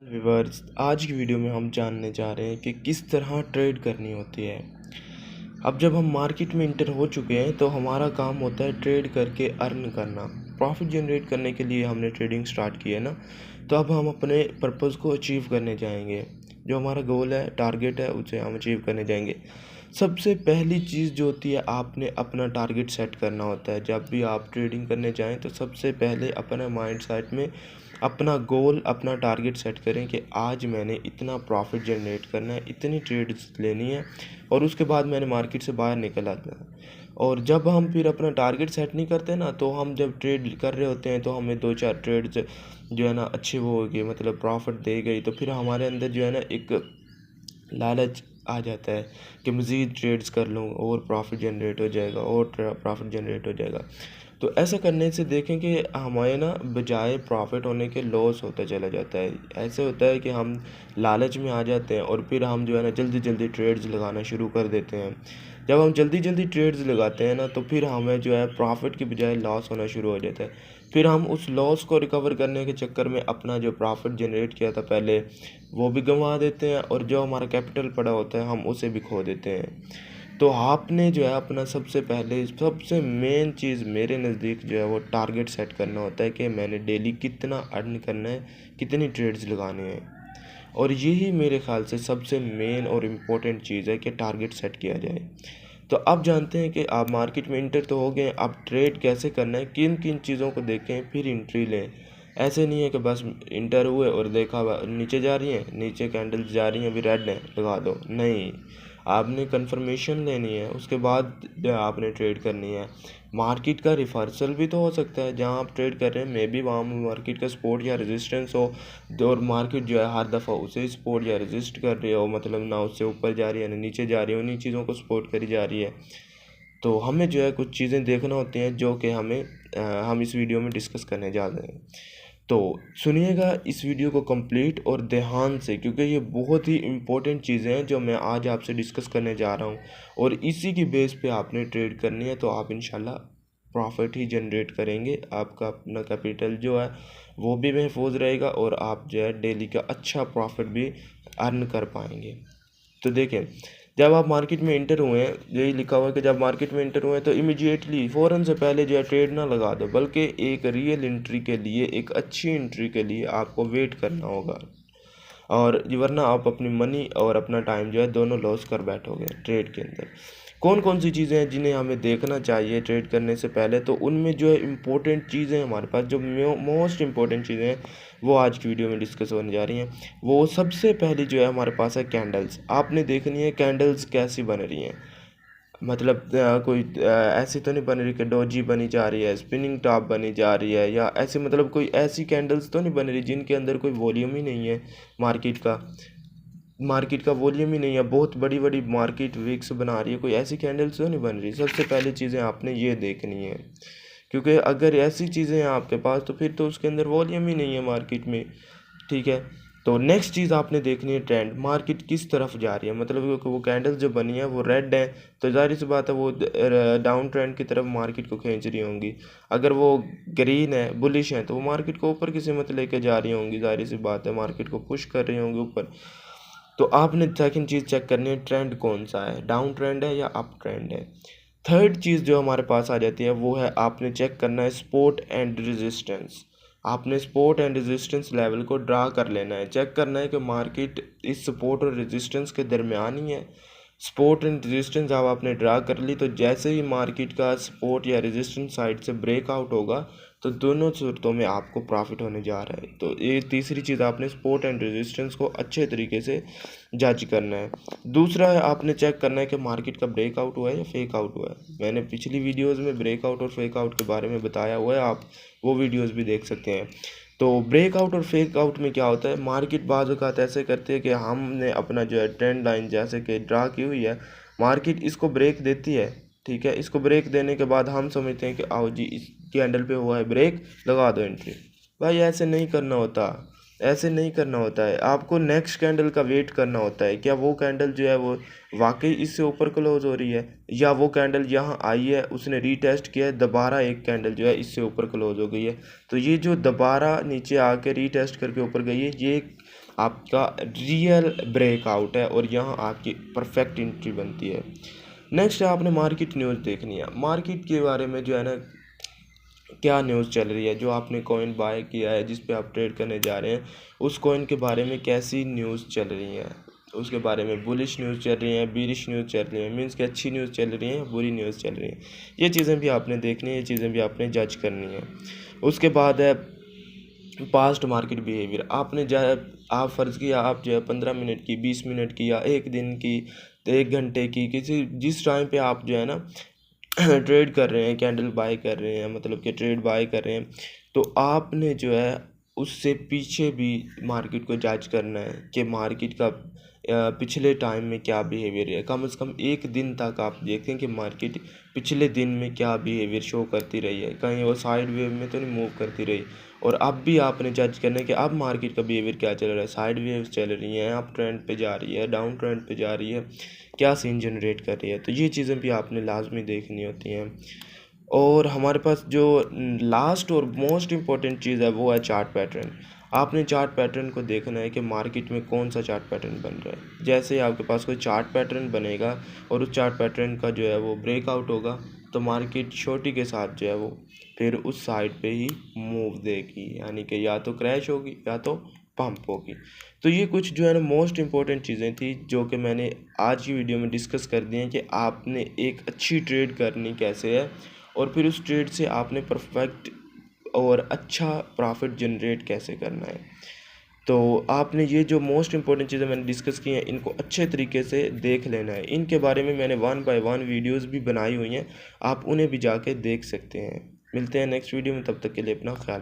Viewers, आज की video में हम जानने जा रहे हैं कि किस तरह ट्रेड करनी होती है। अब जब हम मार्केट में इंटर हो चुके हैं तो हमारा काम होता है ट्रेड करके अर्न करना। प्रॉफिट जनरेट करने के लिए हमने ट्रेडिंग स्टार्ट की है ना, तो अब हम अपने पर्पज़ को अचीव करने जाएंगे। जो हमारा गोल है, टारगेट है, उसे हम अचीव करने जाएंगे। सबसे पहली चीज़ जो होती है, आपने अपना टारगेट सेट करना होता है। जब भी आप ट्रेडिंग करने जाएं तो सबसे पहले अपना माइंड सेट में अपना गोल, अपना टारगेट सेट करें कि आज मैंने इतना प्रॉफिट जनरेट करना है, इतनी ट्रेड्स लेनी है और उसके बाद मैंने मार्केट से बाहर निकल आना है। और जब हम फिर अपना टारगेट सेट नहीं करते ना, तो हम जब ट्रेड कर रहे होते हैं तो हमें 2-4 ट्रेड्स जो है ना अच्छे वो हो गए, मतलब प्रॉफिट दे गई, तो फिर हमारे अंदर जो है ना एक लालच आ जाता है कि मज़ीद ट्रेड्स कर लूँ और प्रॉफिट जनरेट हो जाएगा और प्रॉफिट जनरेट हो जाएगा। तो ऐसा करने से देखें कि हमारे ना बजाय प्रॉफिट होने के लॉस होता चला जाता है। ऐसे होता है कि हम लालच में आ जाते हैं और फिर हम जो है ना जल्दी जल्दी ट्रेड्स लगाना शुरू कर देते हैं। जब हम जल्दी जल्दी ट्रेड्स लगाते हैं ना, तो फिर हमें जो है प्रॉफिट की बजाय लॉस होना शुरू हो जाता है। फिर हम उस लॉस को रिकवर करने के चक्कर में अपना जो प्रॉफिट जनरेट किया था पहले, वो भी गंवा देते हैं और जो हमारा कैपिटल पड़ा होता है हम उसे भी खो देते हैं। तो आपने जो है अपना सबसे पहले सबसे मेन चीज़ मेरे नज़दीक जो है वो टारगेट सेट करना होता है कि मैंने डेली कितना अर्न करना है, कितनी ट्रेड्स लगाने हैं। और यही मेरे ख्याल से सबसे मेन और इम्पोर्टेंट चीज़ है कि टारगेट सेट किया जाए। तो अब जानते हैं कि आप मार्केट में इंटर तो हो गए, अब ट्रेड कैसे करना है, किन किन चीज़ों को देखें फिर एंट्री लें। ऐसे नहीं है कि बस इंटर हुए और देखा नीचे जा रही हैं, नीचे कैंडल्स जा रही हैं, अभी रेड है लगा दो, नहीं। आपने कंफर्मेशन लेनी है, उसके बाद आपने ट्रेड करनी है। मार्केट का रिवर्सल भी तो हो सकता है, जहां आप ट्रेड कर रहे हैं मे बी वहाँ मार्केट का सपोर्ट या रेजिस्टेंस हो, और मार्केट जो है हर दफ़ा उसे सपोर्ट या रेजिस्ट कर रही हो, मतलब ना उससे ऊपर जा रही है ना नीचे जा रही है, उन्हीं चीज़ों को सपोर्ट करी जा रही है। तो हमें जो है कुछ चीज़ें देखना होती हैं जो कि हम इस वीडियो में डिस्कस करने जा रहे हैं। तो सुनिएगा इस वीडियो को कंप्लीट और ध्यान से, क्योंकि ये बहुत ही इम्पोर्टेंट चीज़ें हैं जो मैं आज आपसे डिस्कस करने जा रहा हूँ और इसी की बेस पे आपने ट्रेड करनी है। तो आप इंशाल्लाह प्रॉफिट ही जनरेट करेंगे, आपका अपना कैपिटल जो है वो भी महफूज रहेगा और आप जो है डेली का अच्छा प्रॉफिट भी अर्न कर पाएंगे। तो देखें, जब आप मार्केट में इंटर हुए हैं, यही लिखा हुआ है कि जब मार्केट में इंटर हुए हैं तो इमीडिएटली फ़ौरन से पहले जो है ट्रेड ना लगा दो, बल्कि एक रियल एंट्री के लिए, एक अच्छी एंट्री के लिए आपको वेट करना होगा। और वरना आप अपनी मनी और अपना टाइम जो है दोनों लॉस कर बैठोगे ट्रेड के अंदर। कौन कौन सी चीज़ें हैं जिन्हें हमें देखना चाहिए ट्रेड करने से पहले, तो उनमें जो है इम्पोर्टेंट चीज़ें हमारे पास, जो मोस्ट इम्पोर्टेंट चीज़ें हैं वो आज की वीडियो में डिस्कस होने जा रही हैं। वो सबसे पहली जो है हमारे पास है कैंडल्स। आपने देखनी है कैंडल्स कैसी बन रही हैं, मतलब कोई ऐसी तो नहीं बन रही कि डोजी बनी जा रही है, स्पिनिंग टॉप बनी जा रही है, या ऐसी मतलब कोई ऐसी कैंडल्स तो नहीं बन रही जिनके अंदर कोई वॉल्यूम ही नहीं है। मार्केट का वॉल्यूम ही नहीं है, बहुत बड़ी बड़ी मार्केट विक्स बना रही है, कोई ऐसी कैंडल्स तो नहीं बन रही। सबसे पहले चीज़ें आपने ये देखनी है, क्योंकि अगर ऐसी चीज़ें हैं आपके पास तो फिर तो उसके अंदर वॉल्यूम ही नहीं है मार्केट में, ठीक है। तो नेक्स्ट चीज़ आपने देखनी है ट्रेंड, मार्केट किस तरफ जा रही है। मतलब वो कैंडल जो बनी है वो रेड है, तो जाहिर सी बात है वो डाउन ट्रेंड की तरफ मार्केट को खींच रही होंगी। अगर वो ग्रीन है, बुलिश है, तो वो मार्केट को ऊपर की सिमत लेके जा रही होंगी, जाहिर सी बात है मार्केट को पुश कर रही होंगी ऊपर। तो आपने सेकंड चीज़ चेक करनी है, ट्रेंड कौन सा है, डाउन ट्रेंड है या अप ट्रेंड है। थर्ड चीज़ जो हमारे पास आ जाती है वो है, आपने चेक करना है सपोर्ट एंड रेजिस्टेंस। आपने सपोर्ट एंड रेजिस्टेंस लेवल को ड्रा कर लेना है, चेक करना है कि मार्केट इस सपोर्ट और रेजिस्टेंस के दरमियान ही है। सपोर्ट एंड रेजिस्टेंस जब आपने ड्रा कर ली, तो जैसे ही मार्केट का सपोर्ट या रेजिस्टेंस साइड से ब्रेकआउट होगा, तो दोनों सूरतों में आपको प्रॉफिट होने जा रहा है। तो ये तीसरी चीज़, आपने सपोर्ट एंड रेजिस्टेंस को अच्छे तरीके से जज करना है। दूसरा है, आपने चेक करना है कि मार्केट का ब्रेकआउट हुआ है या फेक आउट हुआ है। मैंने पिछली वीडियोस में ब्रेकआउट और फेक आउट के बारे में बताया हुआ है, आप वो वीडियोस भी देख सकते हैं। तो ब्रेकआउट और फेक आउट में क्या होता है, मार्केट बाज़ औक़ात ऐसे करती है कि हमने अपना जो है ट्रेंड लाइन जैसे कि ड्रा की हुई है, मार्केट इसको ब्रेक देती है, ठीक है। इसको ब्रेक देने के बाद हम समझते हैं कि आओ जी इस कैंडल पे हुआ है ब्रेक, लगा दो एंट्री। भाई ऐसे नहीं करना होता, ऐसे नहीं करना होता है। आपको नेक्स्ट कैंडल का वेट करना होता है, क्या वो कैंडल जो है वो वाकई इससे ऊपर क्लोज हो रही है, या वो कैंडल यहाँ आई है, उसने रीटेस्ट किया है, दोबारा एक कैंडल जो है इससे ऊपर क्लोज हो गई है। तो ये जो दोबारा नीचे आके रीटेस्ट करके ऊपर गई है, ये आपका रियल ब्रेकआउट है और यहाँ आपकी परफेक्ट एंट्री बनती है। नेक्स्ट है आपने मार्केट न्यूज़ देखनी है। मार्केट के बारे में जो है ना क्या न्यूज़ चल रही है, जो आपने कॉइन बाय किया है जिस पे आप ट्रेड करने जा रहे हैं उस कॉइन के बारे में कैसी न्यूज़ चल रही है, उसके बारे में बुलिश न्यूज़ चल रही है, बीरिश न्यूज़ चल रही है, मीन्स कि अच्छी न्यूज़ चल रही है, बुरी न्यूज़ चल रही है। ये चीज़ें भी आपने देखनी है, ये चीज़ें भी आपने जज करनी है। उसके बाद है पास्ट मार्केट बिहेवियर। आपने जो है आप फ़र्ज़ किया आप जो है 15 मिनट की, 20 मिनट की या 1 दिन की, 1 घंटे की, किसी जिस टाइम पे आप जो है ना ट्रेड कर रहे हैं, कैंडल बाय कर रहे हैं, मतलब कि ट्रेड बाय कर रहे हैं, तो आपने जो है उससे पीछे भी मार्केट को जज करना है कि मार्केट का पिछले टाइम में क्या बिहेवियर है। कम से कम 1 दिन तक आप देखें कि मार्केट पिछले दिन में क्या बिहेवियर शो करती रही है, कहीं वो साइड वेव में तो नहीं मूव करती रही। और अब भी आपने जज करना है कि अब मार्केट का बिहेवियर क्या चल रहा है, साइड वेव्स चल रही हैं, अप ट्रेंड पे जा रही है, डाउन ट्रेंड पे जा रही है, क्या सीन जनरेट कर रही है। तो ये चीज़ें भी आपने लाजमी देखनी होती हैं। और हमारे पास जो लास्ट और मोस्ट इम्पॉर्टेंट चीज़ है वो है चार्ट पैटर्न। आपने चार्ट पैटर्न को देखना है कि मार्केट में कौन सा चार्ट पैटर्न बन रहा है। जैसे आपके पास कोई चार्ट पैटर्न बनेगा और उस चार्ट पैटर्न का जो है वो ब्रेकआउट होगा तो मार्केट छोटी के साथ जो है वो फिर उस साइड पे ही मूव देगी, यानी कि या तो क्रैश होगी या तो पंप होगी। तो ये कुछ जो है ना मोस्ट इम्पॉर्टेंट चीज़ें थी जो कि मैंने आज की वीडियो में डिस्कस कर दी हैं कि आपने एक अच्छी ट्रेड करनी कैसे है और फिर उस ट्रेड से आपने परफेक्ट और अच्छा प्रॉफिट जनरेट कैसे करना है। तो आपने ये जो मोस्ट इम्पॉर्टेंट चीज़ें मैंने डिस्कस की हैं इनको अच्छे तरीके से देख लेना है। इनके बारे में मैंने 1 बाय 1 वीडियोज़ भी बनाई हुई हैं, आप उन्हें भी जाके देख सकते हैं। मिलते हैं नेक्स्ट वीडियो में, तब तक के लिए अपना ख्याल रखें।